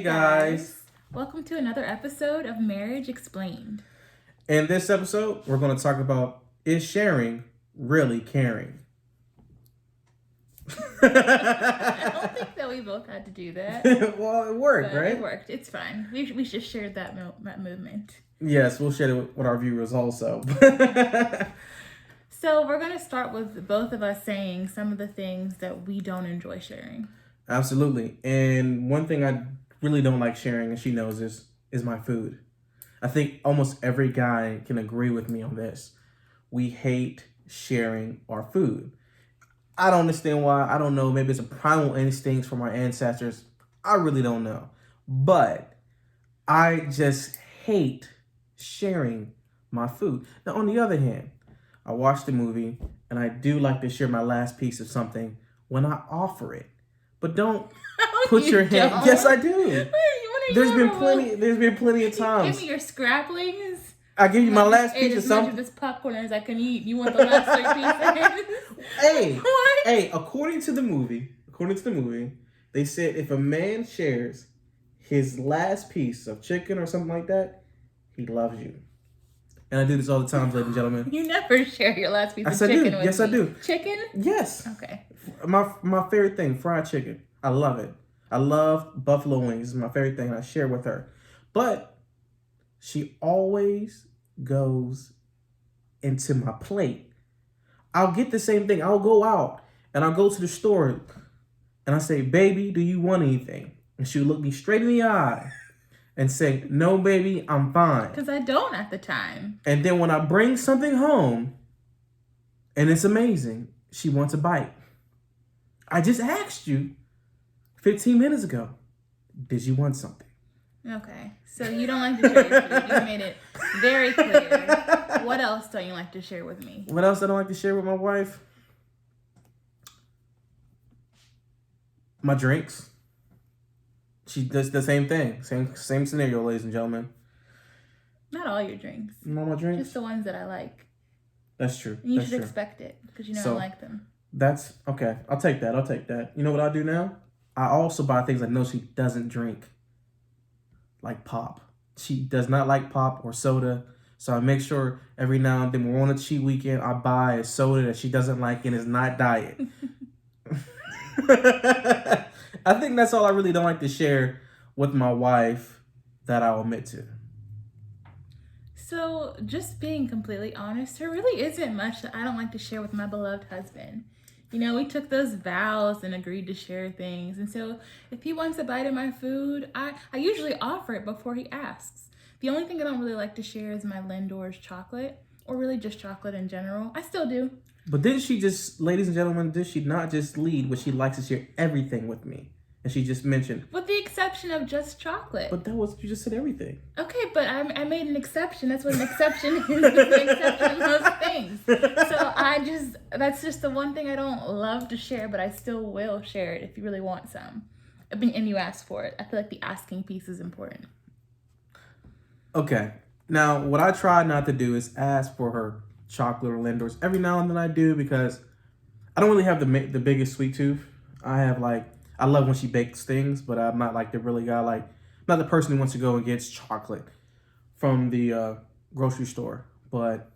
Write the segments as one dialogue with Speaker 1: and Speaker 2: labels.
Speaker 1: guys.
Speaker 2: Welcome to another episode of Marriage Explained.
Speaker 1: In this episode, we're going to talk about, is sharing really caring?
Speaker 2: I don't think that we both had to do that.
Speaker 1: Well, it worked, right?
Speaker 2: It worked. It's fine. We just shared that movement.
Speaker 1: Yes, we'll share it with our viewers also.
Speaker 2: So we're going to start with both of us saying some of the things that we don't enjoy sharing.
Speaker 1: Absolutely. And one thing I really don't like sharing, and she knows this, is my food. I think almost every guy can agree with me on this. We hate sharing our food. I don't understand why. I don't know. Maybe it's a primal instinct from our ancestors. I really don't know. But I just hate sharing my food. Now, on the other hand, I watched the movie, and I do like to share my last piece of something when I offer it. But don't put your hand.
Speaker 2: Don't.
Speaker 1: Yes, I do. There's been plenty of
Speaker 2: Give
Speaker 1: times.
Speaker 2: me your scraplings.
Speaker 1: I give you my last piece of
Speaker 2: as
Speaker 1: something.
Speaker 2: much of this popcorn as I can eat. You want the last 3 pieces?
Speaker 1: Hey,
Speaker 2: What?
Speaker 1: hey. According to the movie, they said if a man shares his last piece of chicken or something like that, he loves you. And I do this all the time, ladies and gentlemen.
Speaker 2: You never share your last piece
Speaker 1: Yes,
Speaker 2: of
Speaker 1: I
Speaker 2: chicken
Speaker 1: do.
Speaker 2: with
Speaker 1: Yes,
Speaker 2: me.
Speaker 1: I do.
Speaker 2: Chicken?
Speaker 1: Yes.
Speaker 2: Okay.
Speaker 1: My favorite thing, fried chicken. I love it. I love buffalo wings. It's my favorite thing. I share with her. But she always goes into my plate. I'll get the same thing. I'll go out and I'll go to the store and I say, baby, do you want anything? And she'll look me straight in the eye and say, no, baby, I'm fine.
Speaker 2: Because I don't at the time.
Speaker 1: And then when I bring something home and it's amazing, she wants a bite. I just asked you 15 minutes ago, did you want something?
Speaker 2: Okay. So you don't like to share your food. You made it very clear. What else don't you like to share with me?
Speaker 1: What else I don't like to share with my wife? My drinks. She does the same thing. Same scenario, ladies and gentlemen.
Speaker 2: Not all your drinks.
Speaker 1: Not my drinks?
Speaker 2: Just the ones that I like.
Speaker 1: That's true.
Speaker 2: And you
Speaker 1: That's
Speaker 2: should
Speaker 1: true.
Speaker 2: expect it because you know
Speaker 1: So-
Speaker 2: I like them.
Speaker 1: That's okay. I'll take that. You know what I do now? I also buy things I know she doesn't drink. Like pop. She does not like pop or soda. So I make sure every now and then when we're on a cheat weekend, I buy a soda that she doesn't like and is not diet. I think that's all I really don't like to share with my wife that I'll admit to.
Speaker 2: So, just being completely honest, there really isn't much that I don't like to share with my beloved husband. You know, we took those vows and agreed to share things. And so, if he wants a bite of my food, I usually offer it before he asks. The only thing I don't really like to share is my Lindor's chocolate, or really just chocolate in general. I still do.
Speaker 1: But didn't she just, ladies and gentlemen, did she not just lead but she likes to share everything with me? And she just mentioned.
Speaker 2: With the exception of just chocolate.
Speaker 1: But that was, you just said everything.
Speaker 2: Okay, but I made an exception. That's what an exception is. It's an exception in most things. So that's just the one thing I don't love to share, but I still will share it if you really want some. And you ask for it. I feel like the asking piece is important.
Speaker 1: Okay. Now, what I try not to do is ask for her chocolate or Lindor's. Every now and then I do because I don't really have the biggest sweet tooth. I love when she bakes things, but I'm not like the really guy. Like, I'm not the person who wants to go and gets chocolate from the grocery store. But,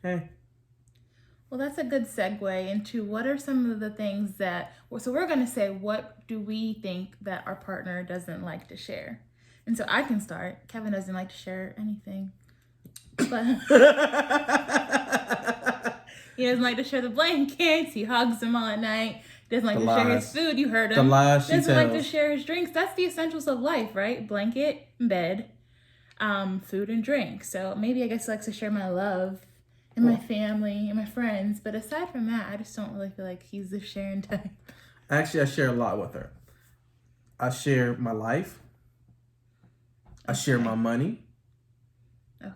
Speaker 1: hey.
Speaker 2: Well, that's a good segue into what are some of the things that... So we're going to say, what do we think that our partner doesn't like to share? And so I can start. Kevin doesn't like to share anything. But he doesn't like to share the blankets. He hugs them all at night. Doesn't like to share his food. You heard him.
Speaker 1: The lies she
Speaker 2: Doesn't like to
Speaker 1: tells.
Speaker 2: share his drinks. That's the essentials of life, right? Blanket, bed, food, and drink. So maybe I guess he likes to share my love and my family and my friends. But aside from that, I just don't really feel like he's the sharing type.
Speaker 1: Actually, I share a lot with her. I share my life. I share my money.
Speaker 2: Okay.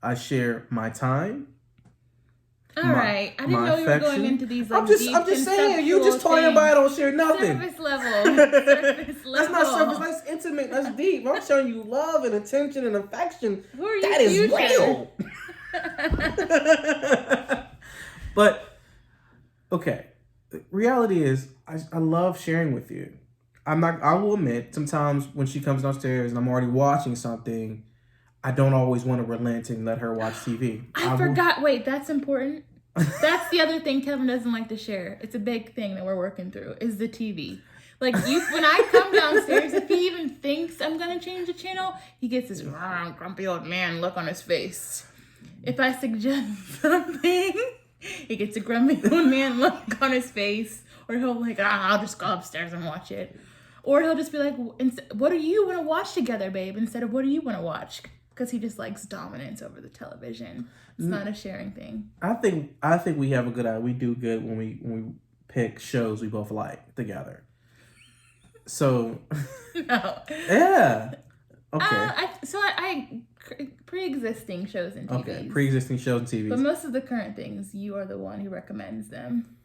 Speaker 1: I share my time.
Speaker 2: All right. I didn't know you were going into these like
Speaker 1: I'm just
Speaker 2: deep
Speaker 1: saying. You just told
Speaker 2: conceptual
Speaker 1: everybody I don't share nothing.
Speaker 2: Surface level. Surface level.
Speaker 1: That's not surface. That's intimate. That's deep. I'm showing you love and attention and affection.
Speaker 2: Who are you?
Speaker 1: That is
Speaker 2: future?
Speaker 1: real. But okay, the reality is, I love sharing with you. I will admit, sometimes when she comes downstairs and I'm already watching something, I don't always want to relent and let her watch TV.
Speaker 2: I forgot. Wait, that's important. That's the other thing Kevin doesn't like to share. It's a big thing that we're working through is the TV. Like when I come downstairs, if he even thinks I'm gonna change the channel, he gets this grumpy old man look on his face. If I suggest something, he gets a grumpy old man look on his face, or he'll like, I'll just go upstairs and watch it, or he'll just be like, what do you want to watch together, babe? Instead of what do you want to watch? Because he just likes dominance over the television. It's not a sharing thing.
Speaker 1: I think we have a good idea. We do good when we pick shows we both like together. So
Speaker 2: No.
Speaker 1: yeah. Okay.
Speaker 2: I pre-existing shows and TVs.
Speaker 1: Okay. Pre-existing shows and TVs.
Speaker 2: But most of the current things, you are the one who recommends them.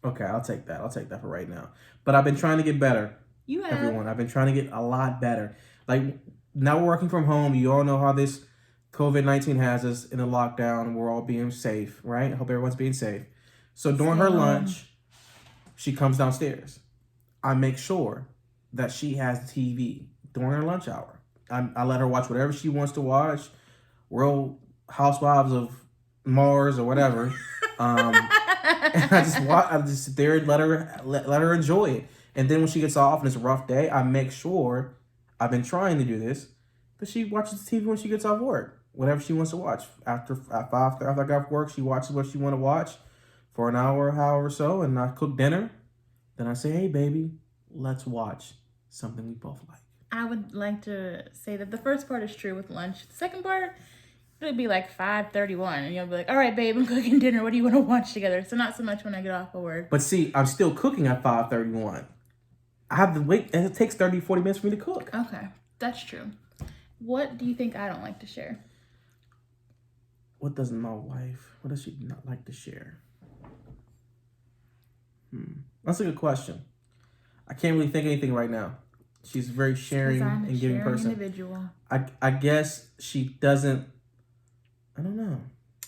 Speaker 1: Okay, I'll take that. I'll take that for right now. But I've been trying to get better.
Speaker 2: You have.
Speaker 1: Everyone, I've been trying to get a lot better. Like now we're working from home. You all know how this COVID-19 has us in a lockdown. We're all being safe, right? I hope everyone's being safe. So during her lunch, she comes downstairs. I make sure that she has the TV during her lunch hour. I let her watch whatever she wants to watch. Real Housewives of Mars or whatever. And I just sit there and let her enjoy it. And then when she gets off and it's a rough day, I make sure, I've been trying to do this, that she watches TV when she gets off work. Whatever she wants to watch. After I got off work, she watches what she want to watch for an hour or so, and I cook dinner. Then I say, hey, baby, let's watch something we both like.
Speaker 2: I would like to say that the first part is true with lunch. The second part, it'll be like 5:31, and you'll be like, all right, babe, I'm cooking dinner. What do you want to watch together? So not so much when I get off of work.
Speaker 1: But see, I'm still cooking at 5:31. I have to wait, and it takes 30, 40 minutes for me to cook.
Speaker 2: Okay, that's true. What do you think I don't like to share?
Speaker 1: What does she not like to share? That's a good question. I can't really think of anything right now. She's a very sharing and giving person.
Speaker 2: Individual.
Speaker 1: I guess she doesn't. I don't know.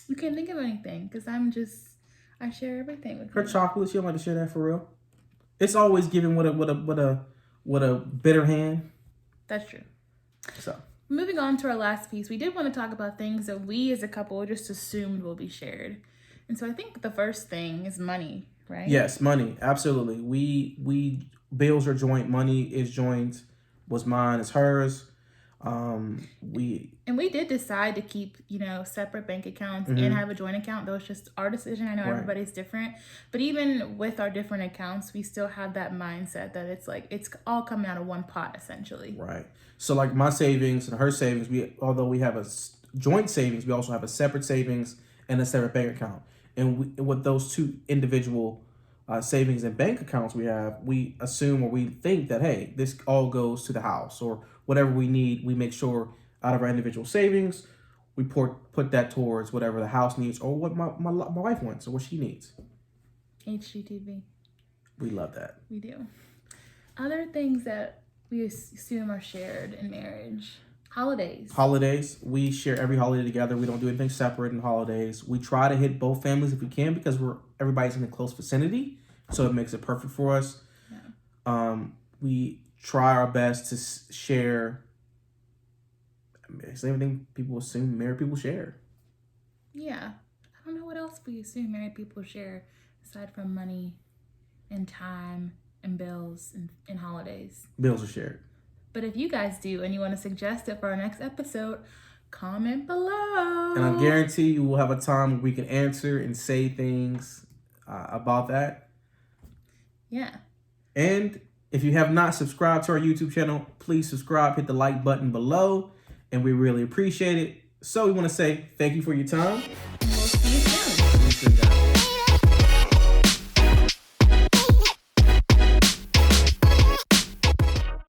Speaker 2: You can't think of anything because I share everything with
Speaker 1: Her
Speaker 2: you.
Speaker 1: chocolate, she don't like to share that for real. It's always given with a bitter hand.
Speaker 2: That's true.
Speaker 1: So
Speaker 2: moving on to our last piece, we did want to talk about things that we as a couple just assumed will be shared. And so I think the first thing is money, right?
Speaker 1: yes, money, absolutely. We bills are joint. Money is joint. What's mine is hers.
Speaker 2: We did decide to keep, separate bank accounts and have a joint account. That was just our decision. I know everybody's different, but even with our different accounts, we still have that mindset that it's all coming out of one pot essentially.
Speaker 1: Right. So like my savings and her savings, although we have a joint savings, we also have a separate savings and a separate bank account. And with those two individual savings and bank accounts we assume or we think that, hey, this all goes to the house or whatever we need. We make sure out of our individual savings, we put that towards whatever the house needs or what my wife wants or what she needs.
Speaker 2: HGTV.
Speaker 1: We love that.
Speaker 2: We do. Other things that we assume are shared in marriage. Holidays. We share every holiday together. We don't do anything separate in holidays. We try to hit both families if we can because everybody's in a close vicinity, so it makes it perfect for us. Yeah. We try our best to share. It's everything people assume married people share. Yeah, I don't know what else we assume married people share aside from money, and time, and bills, and holidays.
Speaker 1: Bills are shared.
Speaker 2: But if you guys do and you want to suggest it for our next episode, comment below.
Speaker 1: And I guarantee you we'll have a time where we can answer and say things about that.
Speaker 2: Yeah.
Speaker 1: And if you have not subscribed to our YouTube channel, please subscribe, hit the like button below, and we really appreciate it. So we want to say thank you for your time.